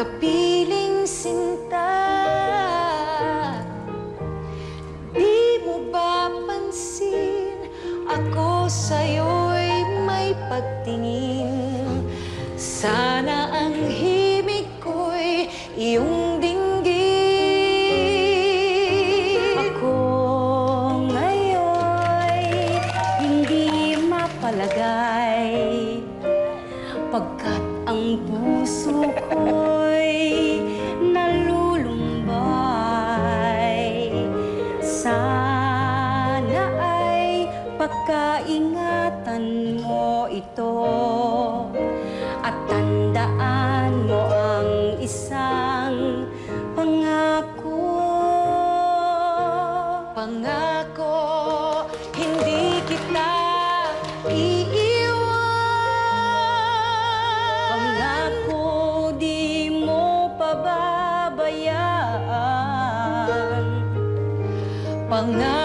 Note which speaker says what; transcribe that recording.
Speaker 1: kapiling sinta. Di mo ba pansin, ako sa'yo'y may pagtingin. Sana ang himig ko'y iyong dinggin. Ako ngayon'y hindi mapalagay, pagkat ang puso ko'y nalulumbay. Sana ay pagkaingatan mo ito at tandaan mo ang isang pangako. Pangako, hindi kita iiwan. Pangako, di mo pababayaan. Pangako,